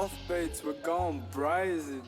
off baits, we're going brazen.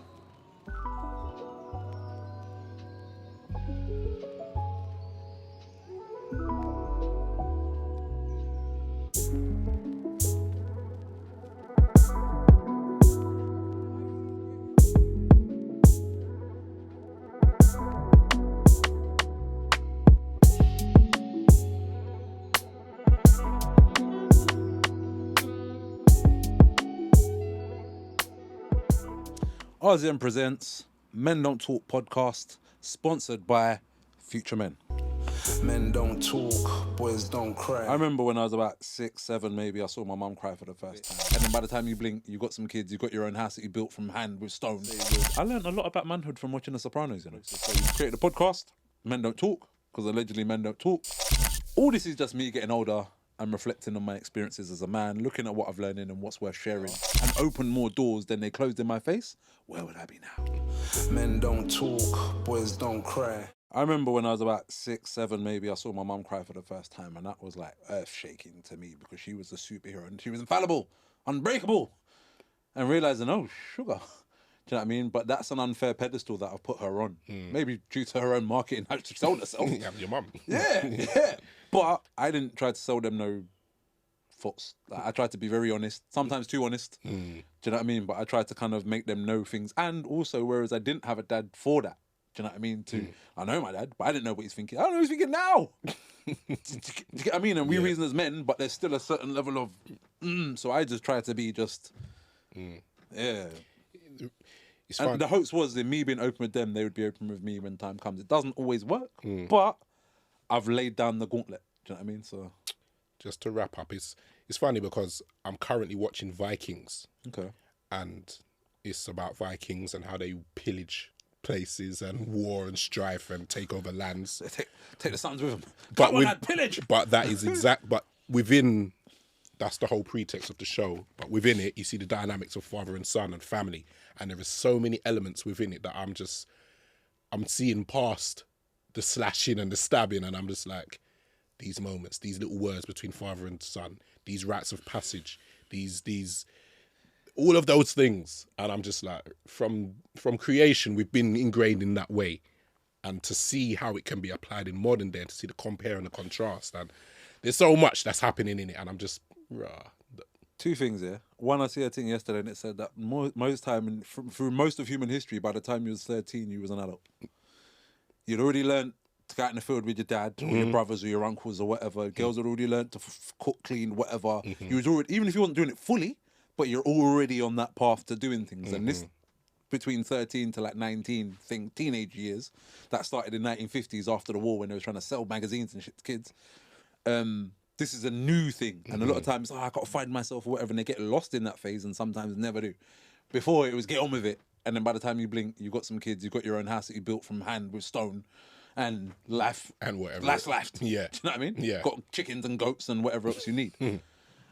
RZN presents Men Don't Talk podcast, sponsored by Future Men. Men don't talk, boys don't cry. I remember when I was about 6, 7, maybe, I saw my mum cry for the first time. And then by the time you blink, you got some kids, you got your own house that you built from hand with stone. I learned a lot about manhood from watching The Sopranos, you know. So we created a podcast, Men Don't Talk, because allegedly men don't talk. All this is just me getting older and reflecting on my experiences as a man, looking at what I've learned and what's worth sharing, and open more doors than they closed in my face. Where would I be now? Men don't talk, boys don't cry. I remember when I was about 6, 7, maybe, I saw my mum cry for the first time, and that was like earth-shaking to me because she was a superhero and she was infallible, unbreakable, and realising, oh, sugar. Do you know what I mean? But that's an unfair pedestal that I've put her on. Maybe due to her own marketing, how she sold herself. Yeah, your mum. Yeah. But I didn't try to sell them no thoughts. Like, I tried to be very honest, sometimes too honest. Do you know what I mean? But I tried to kind of make them know things. And also, whereas I didn't have a dad for that, do you know what I mean? I know my dad, but I didn't know what he's thinking. I don't know what he's thinking now. Do you get what I mean? And we reason as men, but there's still a certain level of, so I just tried to be just, yeah. It's And fun. the hopes was in me being open with them, they would be open with me when time comes. It doesn't always work, but I've laid down the gauntlet. Do you know what I mean? So, Just to wrap up, it's funny because I'm currently watching Vikings, okay. and it's about Vikings and how they pillage places and war and strife and take over lands. Take the sons with them. But Come on, lad, pillage. But that is exact. But within, that's the whole pretext of the show. But within it, you see the dynamics of father and son and family, and there is so many elements within it that I'm seeing past the slashing and the stabbing, and I'm just like, these moments, these little words between father and son, these rites of passage, these all of those things, and I'm just like, from creation, we've been ingrained in that way, and to see how it can be applied in modern day, and to see the compare and the contrast, and there's so much that's happening in it, and I'm just, Two things here. One, I see a thing yesterday, and it said that most time, through most of human history, by the time you was 13, you was an adult. You'd already learned to go out in the field with your dad or your brothers or your uncles or whatever. Girls had already learned to cook, clean, whatever. You was already, even if you wasn't doing it fully, but you're already on that path to doing things. And this, between 13 to like 19, teenage years, that started in 1950s after the war when they were trying to sell magazines and shit to kids. This is a new thing. And a lot of times, I got to find myself or whatever, and they get lost in that phase and sometimes never do. Before, it was get on with it. And then by the time you blink, you got some kids, you got your own house that you built from hand with stone, and life. and whatever. Life's life. Yeah. Do you know what I mean? Yeah. Got chickens and goats and whatever else you need.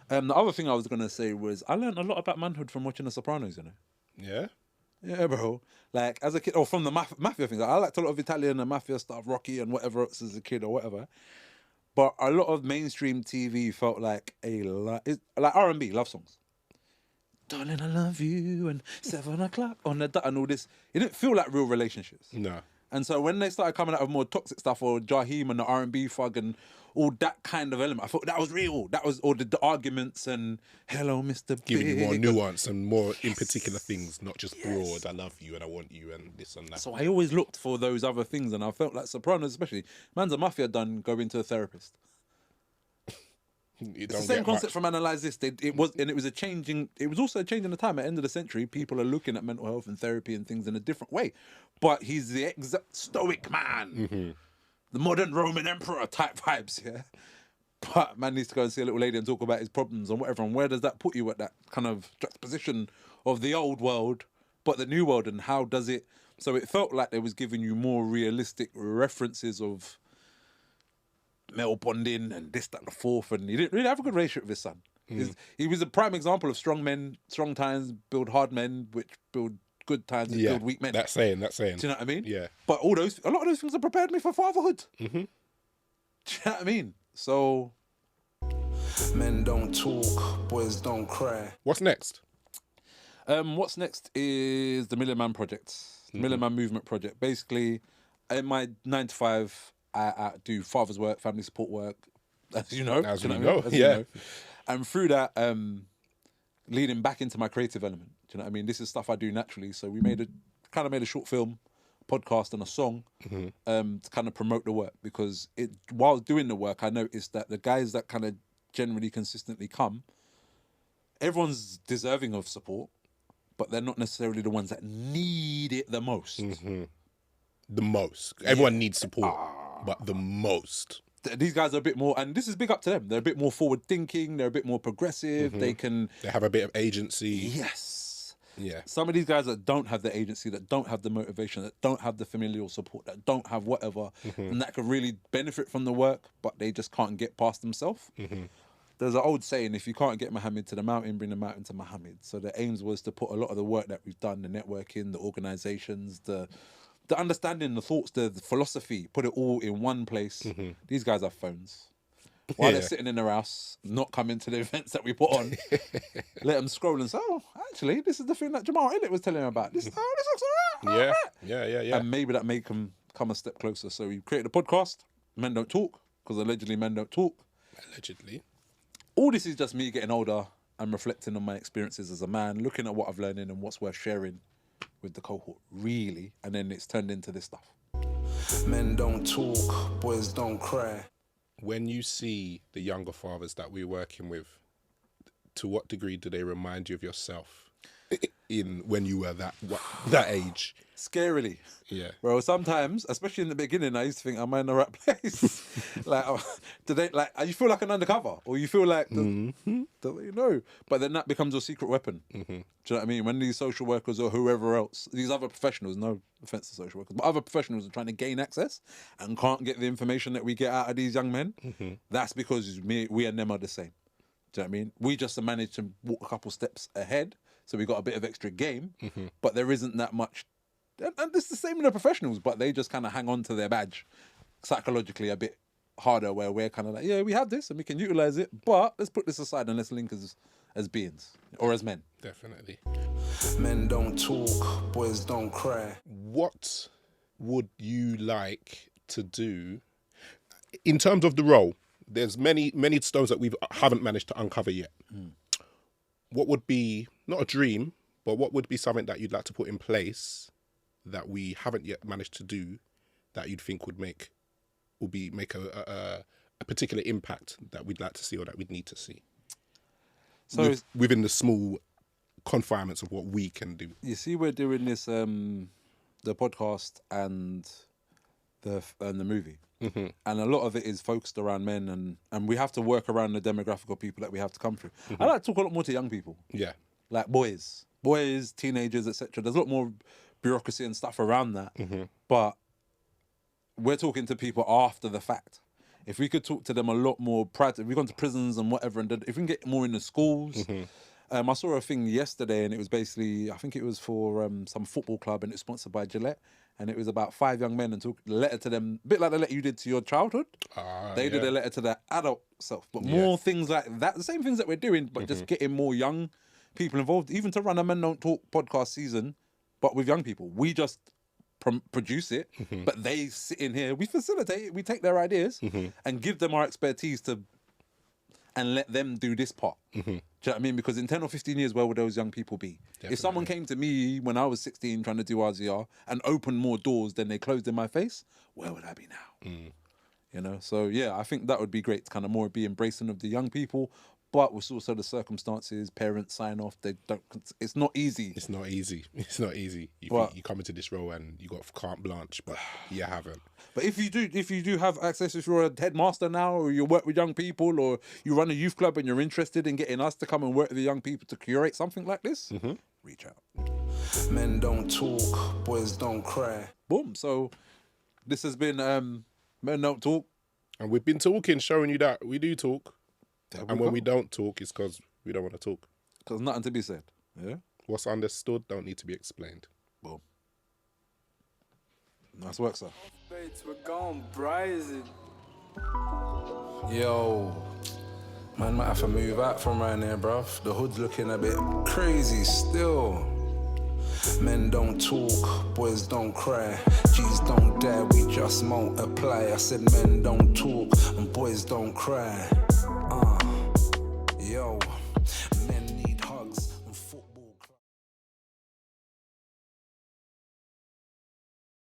The other thing I was going to say was I learned a lot about manhood from watching The Sopranos, you know? Yeah. Yeah, bro. Like, as a kid, or from the mafia things. I liked a lot of Italian and mafia stuff, Rocky and whatever else as a kid or whatever. But a lot of mainstream TV felt like like R&B, love songs. Darling, I love you, and 7 o'clock on the dot, and all this. It didn't feel like real relationships. No. And so when they started coming out with more toxic stuff, or Jaheim and the R&B thug and all that kind of element, I thought that was real. That was all the arguments and hello, Mr. Giving you more Big. nuance and more in particular things, not just broad, I love you and I want you and this and that. So I always looked for those other things, and I felt like Sopranos, especially, man's a mafia done go into a therapist. It's the same concept from Analyze This. It was also a change in the time. At the end of the century, people are looking at mental health and therapy and things in a different way. But he's the exact stoic man, the modern Roman emperor type vibes, yeah. But man needs to go and see a little lady and talk about his problems and whatever. And where does that put you at that kind of juxtaposition of the old world, but the new world, and how does it? So it felt like they was giving you more realistic references of male bonding and this, that, and the fourth, and he didn't really have a good relationship with his son. He was a prime example of strong men, strong times build hard men, which build good times and build weak men. That's saying. Do you know what I mean? Yeah. But a lot of those things have prepared me for fatherhood. Do you know what I mean? So, Men don't talk, boys don't cry. What's next? What's next is the Million Man Project, the Million Man Movement Project. Basically, in my 9 to 5, I do father's work, family support work, as you know. As do we you know, what I know, mean? As you yeah. know. And through that, leading back into my creative element. Do you know what I mean? This is stuff I do naturally. So we made a short film, podcast, and a song to kind of promote the work, because while doing the work, I noticed that the guys that kind of generally consistently come, everyone's deserving of support, but they're not necessarily the ones that need it the most. The most. Everyone needs support, but the most. These guys are a bit more, and this is big up to them. They're a bit more forward thinking. They're a bit more progressive. They can, They have a bit of agency. yes. Yeah. Some of these guys that don't have the agency, that don't have the motivation, that don't have the familial support, that don't have whatever, and that could really benefit from the work, but they just can't get past themselves. There's an old saying, if you can't get Muhammad to the mountain, bring the mountain to Muhammad. So the aims was to put a lot of the work that we've done, the networking, the organizations, the understanding, the thoughts, the philosophy, put it all in one place. These guys have phones. While they're Yeah. sitting in their house, not coming to the events that we put on, let them scroll and say, oh, actually, this is the thing that Jamal Elliott was telling me about. This looks all right. Yeah. And maybe that make them come a step closer. So we created a podcast, Men Don't Talk, because allegedly men don't talk. Allegedly. All this is just me getting older and reflecting on my experiences as a man, looking at what I've learned and what's worth sharing with the cohort, really. And then it's turned into this stuff. Men don't talk, boys don't cry. When you see the younger fathers that we're working with, to what degree do they remind you of yourself in when you were that age? Scarily. Yeah. Bro, sometimes, especially in the beginning, I used to think, am I in the right place? You feel like an undercover, or you feel like, but then that becomes your secret weapon. Do you know what I mean? When these social workers or whoever else, these other professionals, no offense to social workers, but other professionals are trying to gain access and can't get the information that we get out of these young men, that's because we and them are the same. Do you know what I mean? We just managed to walk a couple steps ahead, so we got a bit of extra game, but there isn't that much. And it's the same with the professionals, but they just kind of hang on to their badge psychologically a bit harder, where we're kind of like, yeah, we have this and we can utilize it, but let's put this aside and let's link as beings or as men. Definitely. Men don't talk, boys don't cry. What would you like to do in terms of the role? There's many stones that we haven't managed to uncover yet. What would be, not a dream, but what would be something that you'd like to put in place that we haven't yet managed to do, that you'd think would make a particular impact that we'd like to see or that we'd need to see? So within the small confinements of what we can do. you see, we're doing this, the podcast and the movie. And a lot of it is focused around men, and we have to work around the demographic of people that we have to come through. I like to talk a lot more to young people. Yeah. Like boys, teenagers, etc. There's a lot more bureaucracy and stuff around that, but we're talking to people after the fact. If we could talk to them a lot more prior to, we've gone to prisons and whatever, and if we can get more in the schools. I saw a thing yesterday, and it was basically, I think it was for some football club, and it's sponsored by Gillette, and it was about 5 young men and took a letter to them, a bit like the letter you did to your childhood. They did a letter to their adult self, but more things like that, the same things that we're doing, but just getting more young people involved, even to run a Men Don't Talk podcast season, but with young people. We just produce it, but they sit in here, we facilitate it, we take their ideas and give them our expertise and let them do this part. Do you know what I mean? Because in 10 or 15 years, where would those young people be? Definitely. If someone came to me when I was 16 trying to do RZR and opened more doors than they closed in my face, where would I be now? You know? So yeah, I think that would be great to kind of more be embracing of the young people, but with also the circumstances, parents sign off, they don't, it's not easy. It's not easy. It's not easy. You think you come into this role and you got carte blanche, but you haven't. But if you do have access, if you're a headmaster now, or you work with young people, or you run a youth club and you're interested in getting us to come and work with the young people to curate something like this, reach out. Men don't talk, boys don't cry. Boom. So this has been Men Don't Talk. And we've been talking, showing you that we do talk. And when we don't talk, it's because we don't want to talk. Because nothing to be said. Yeah. What's understood don't need to be explained. Boom. Nice work, sir. Bates, we're gone brazen. Yo, Man might have to move out from around here, bruv. The hood's looking a bit crazy still. Men don't talk, boys don't cry. G's don't die, we just multiply. I said men don't talk and boys don't cry. Yo,